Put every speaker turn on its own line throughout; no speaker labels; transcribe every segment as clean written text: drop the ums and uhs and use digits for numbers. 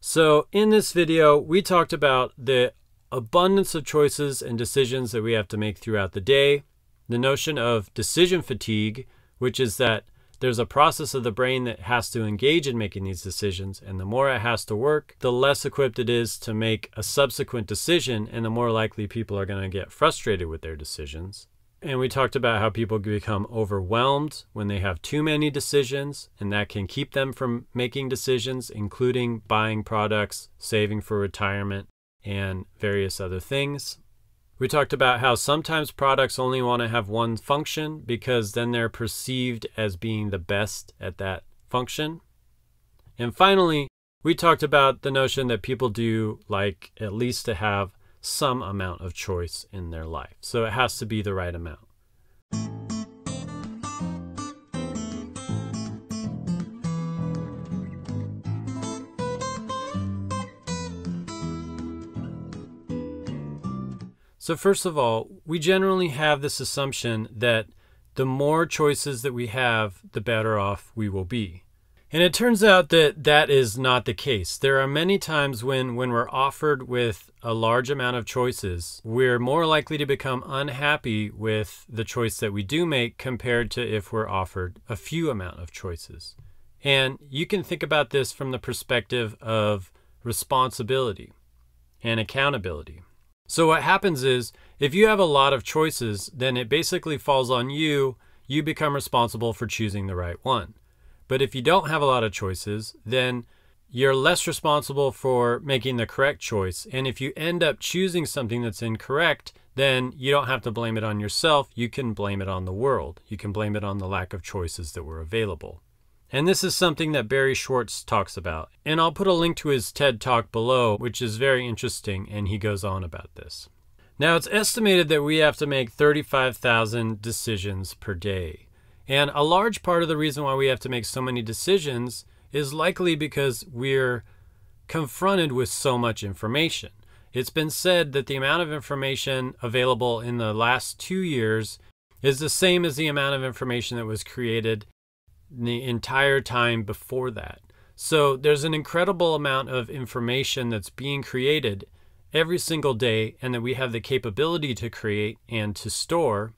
So in this video, we talked about the abundance of choices and decisions that we have to make throughout the day, the notion of decision fatigue, which is that there's a process of the brain that has to engage in making these decisions, and the more it has to work, the less equipped it is to make a subsequent decision, and the more likely people are going to get frustrated with their decisions. And we talked about how people become overwhelmed when they have too many decisions, and that can keep them from making decisions, including buying products, saving for retirement, and various other things. We talked about how sometimes products only want to have one function because then they're perceived as being the best at that function. And finally, we talked about the notion that people do like at least to have some amount of choice in their life. So it has to be the right amount. So first of all, we generally have this assumption that the more choices that we have, the better off we will be. And it turns out that that is not the case. There are many times when we're offered with a large amount of choices, we're more likely to become unhappy with the choice that we do make compared to if we're offered a few amount of choices. And you can think about this from the perspective of responsibility and accountability. So what happens is, if you have a lot of choices, then it basically falls on you. You become responsible for choosing the right one. But if you don't have a lot of choices, then you're less responsible for making the correct choice. And if you end up choosing something that's incorrect, then you don't have to blame it on yourself. You can blame it on the world. You can blame it on the lack of choices that were available. And this is something that Barry Schwartz talks about. And I'll put a link to his TED Talk below, which is very interesting, and he goes on about this. Now, it's estimated that we have to make 35,000 decisions per day. And a large part of the reason why we have to make so many decisions is likely because we're confronted with so much information. It's been said that the amount of information available in the last 2 years is the same as the amount of information that was created the entire time before that. So there's an incredible amount of information that's being created every single day, and that we have the capability to create and to store.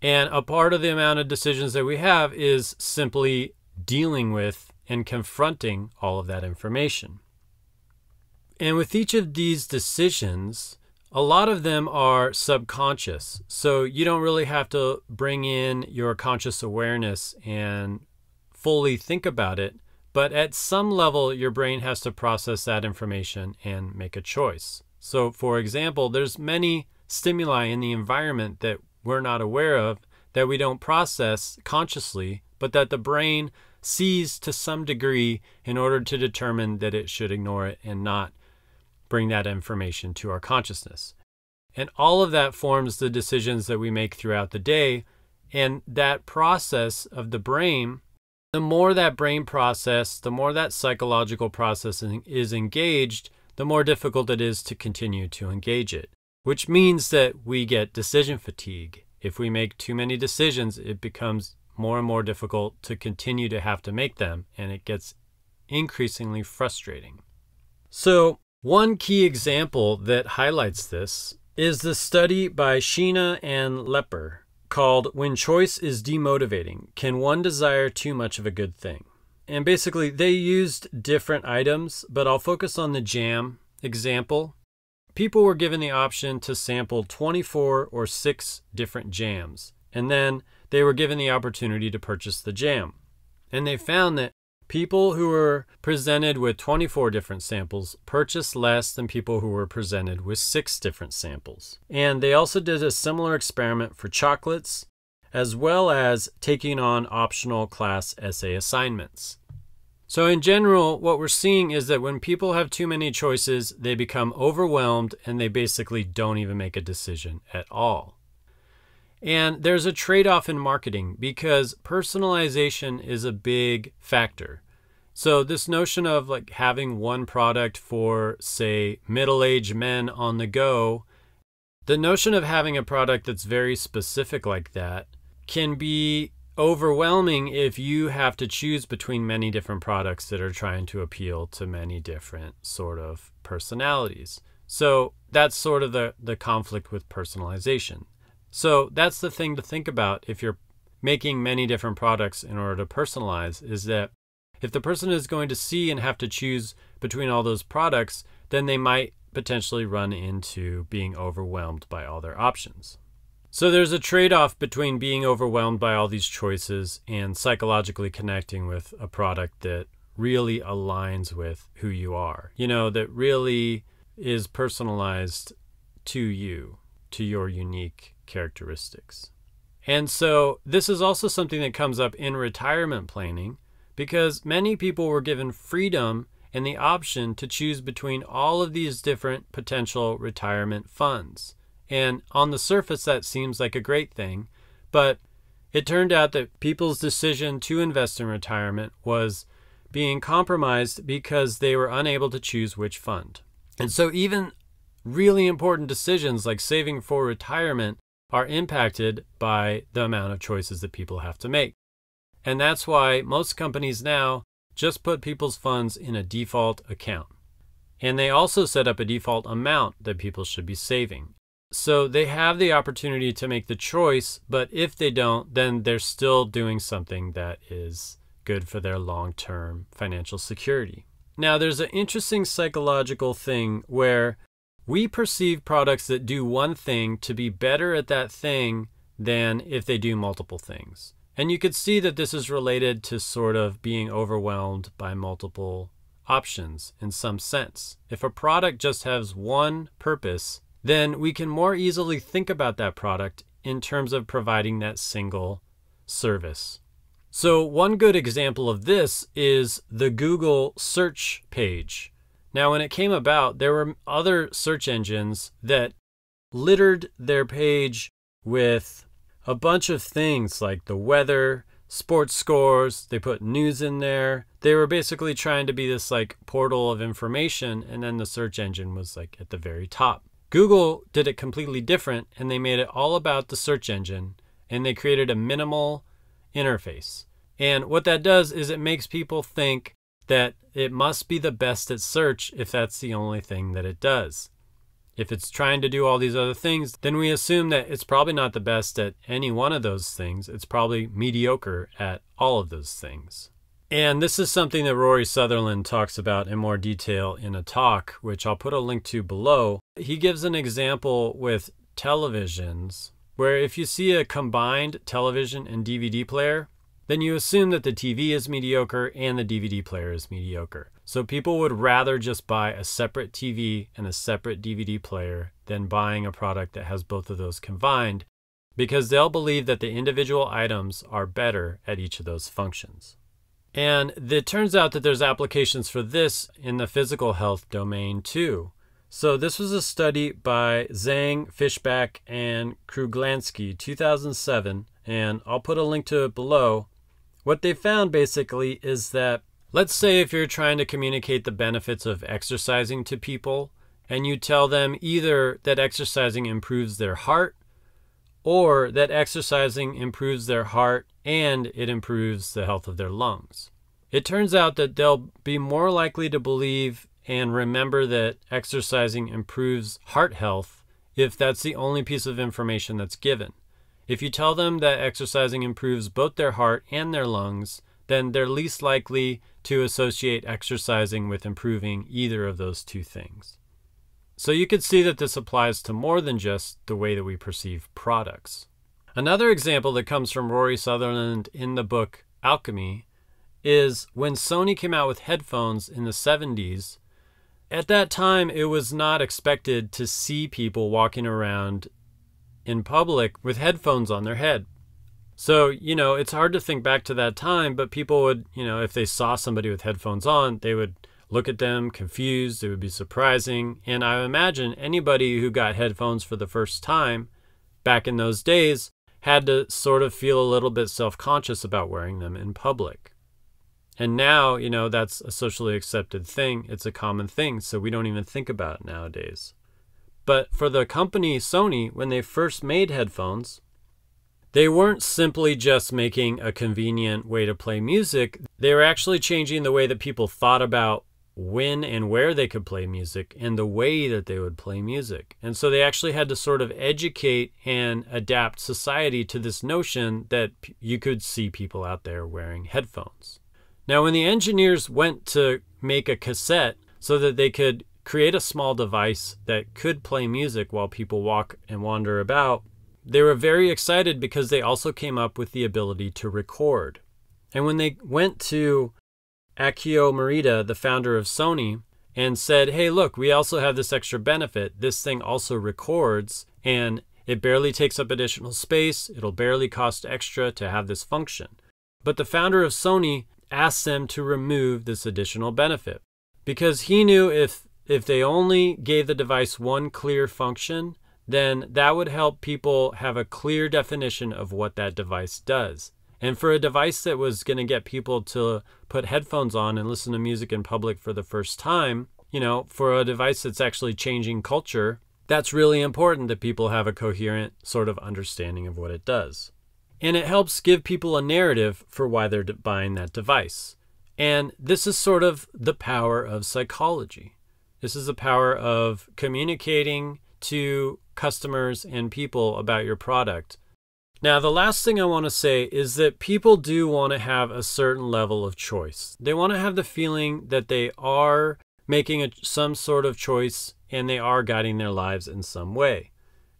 And a part of the amount of decisions that we have is simply dealing with and confronting all of that information. And with each of these decisions, a lot of them are subconscious. So you don't really have to bring in your conscious awareness and fully think about it. But at some level, your brain has to process that information and make a choice. So for example, there's many stimuli in the environment that we're not aware of, that we don't process consciously, but that the brain sees to some degree in order to determine that it should ignore it and not bring that information to our consciousness. And all of that forms the decisions that we make throughout the day. And that process of the brain, the more that brain process, the more that psychological processing is engaged, the more difficult it is to continue to engage it. Which means that we get decision fatigue. If we make too many decisions, it becomes more and more difficult to continue to have to make them, and it gets increasingly frustrating. So one key example that highlights this is the study by Sheena and Lepper called "When Choice is Demotivating, Can One Desire Too Much of a Good Thing?" And basically they used different items, but I'll focus on the jam example. People were given the option to sample 24 or 6 different jams, and then they were given the opportunity to purchase the jam. And they found that people who were presented with 24 different samples purchased less than people who were presented with 6 different samples. And they also did a similar experiment for chocolates, as well as taking on optional class essay assignments. So in general, what we're seeing is that when people have too many choices, they become overwhelmed and they basically don't even make a decision at all. And there's a trade-off in marketing because personalization is a big factor. So this notion of like having one product for, say, middle-aged men on the go, the notion of having a product that's very specific like that can be overwhelming if you have to choose between many different products that are trying to appeal to many different sort of personalities. So that's sort of the conflict with personalization. So that's the thing to think about if you're making many different products in order to personalize, is that if the person is going to see and have to choose between all those products, then they might potentially run into being overwhelmed by all their options. So there's a trade-off between being overwhelmed by all these choices and psychologically connecting with a product that really aligns with who you are, that really is personalized to you, to your unique characteristics. And so this is also something that comes up in retirement planning, because many people were given freedom and the option to choose between all of these different potential retirement funds. And on the surface, that seems like a great thing, but it turned out that people's decision to invest in retirement was being compromised because they were unable to choose which fund. And so even really important decisions like saving for retirement are impacted by the amount of choices that people have to make. And that's why most companies now just put people's funds in a default account. And they also set up a default amount that people should be saving. So they have the opportunity to make the choice, but if they don't, then they're still doing something that is good for their long-term financial security. Now, there's an interesting psychological thing where we perceive products that do one thing to be better at that thing than if they do multiple things. And you could see that this is related to sort of being overwhelmed by multiple options in some sense. If a product just has one purpose, then we can more easily think about that product in terms of providing that single service. So one good example of this is the Google search page. Now, when it came about, there were other search engines that littered their page with a bunch of things like the weather, sports scores, they put news in there. They were basically trying to be this like portal of information, and then the search engine was like at the very top. Google did it completely different, and they made it all about the search engine, and they created a minimal interface. And what that does is it makes people think that it must be the best at search if that's the only thing that it does. If it's trying to do all these other things, then we assume that it's probably not the best at any one of those things. It's probably mediocre at all of those things. And this is something that Rory Sutherland talks about in more detail in a talk, which I'll put a link to below. He gives an example with televisions, where if you see a combined television and DVD player, then you assume that the TV is mediocre and the DVD player is mediocre. So people would rather just buy a separate TV and a separate DVD player than buying a product that has both of those combined, because they'll believe that the individual items are better at each of those functions. And it turns out that there's applications for this in the physical health domain too. So this was a study by Zhang, Fishback, and Kruglansky, 2007, and I'll put a link to it below. What they found basically is that, let's say if you're trying to communicate the benefits of exercising to people, and you tell them either that exercising improves their heart, or that exercising improves their heart and it improves the health of their lungs. It turns out that they'll be more likely to believe and remember that exercising improves heart health if that's the only piece of information that's given. If you tell them that exercising improves both their heart and their lungs, then they're least likely to associate exercising with improving either of those two things. So you could see that this applies to more than just the way that we perceive products. Another example that comes from Rory Sutherland in the book Alchemy is when Sony came out with headphones in the 70s. At that time, it was not expected to see people walking around in public with headphones on their head. So, it's hard to think back to that time, but people would, if they saw somebody with headphones on, they would look at them confused. It would be surprising. And I imagine anybody who got headphones for the first time back in those days had to sort of feel a little bit self-conscious about wearing them in public. And now, that's a socially accepted thing. It's a common thing, so we don't even think about it nowadays. But for the company Sony, when they first made headphones, They weren't simply just making a convenient way to play music. They were actually changing the way that people thought about when and where they could play music and the way that they would play music. And so they actually had to sort of educate and adapt society to this notion that you could see people out there wearing headphones. Now, when the engineers went to make a cassette so that they could create a small device that could play music while people walk and wander about, they were very excited because they also came up with the ability to record. And when they went to Akio Morita, the founder of Sony, and said, hey, look, we also have this extra benefit. This thing also records, and it barely takes up additional space. It'll barely cost extra to have this function. But the founder of Sony asked them to remove this additional benefit because he knew if they only gave the device one clear function, then that would help people have a clear definition of what that device does. And for a device that was going to get people to put headphones on and listen to music in public for the first time, for a device that's actually changing culture, that's really important that people have a coherent sort of understanding of what it does. And it helps give people a narrative for why they're buying that device. And this is sort of the power of psychology. This is the power of communicating to customers and people about your product. Now, the last thing I want to say is that people do want to have a certain level of choice. They want to have the feeling that they are making some sort of choice and they are guiding their lives in some way.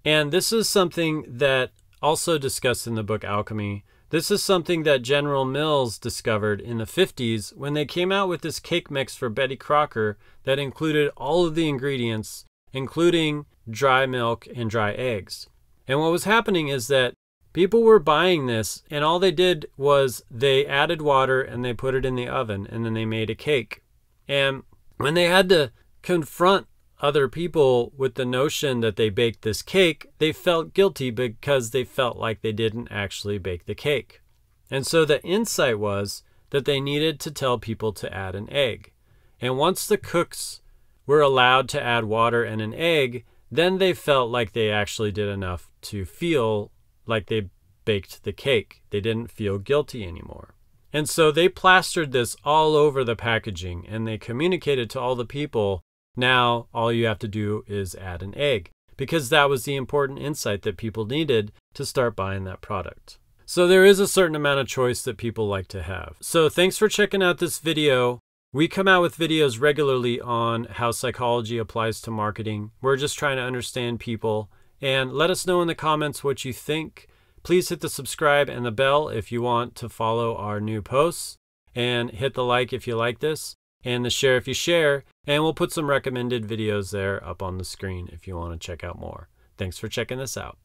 And this is something that also discussed in the book Alchemy. This is something that General Mills discovered in the 50s when they came out with this cake mix for Betty Crocker that included all of the ingredients, including dry milk and dry eggs. And what was happening is that people were buying this, and all they did was they added water and they put it in the oven, and then they made a cake. And when they had to confront other people with the notion that they baked this cake, they felt guilty because they felt like they didn't actually bake the cake. And so the insight was that they needed to tell people to add an egg. And once the cooks were allowed to add water and an egg, then they felt like they actually did enough to feel like they baked the cake. They didn't feel guilty anymore. And so they plastered this all over the packaging and they communicated to all the people, now all you have to do is add an egg, because that was the important insight that people needed to start buying that product. So there is a certain amount of choice that people like to have. So thanks for checking out this video. We come out with videos regularly on how psychology applies to marketing. We're just trying to understand people. And let us know in the comments what you think. Please hit the subscribe and the bell if you want to follow our new posts. And hit the like if you like this. And the share if you share. And we'll put some recommended videos there up on the screen if you want to check out more. Thanks for checking this out.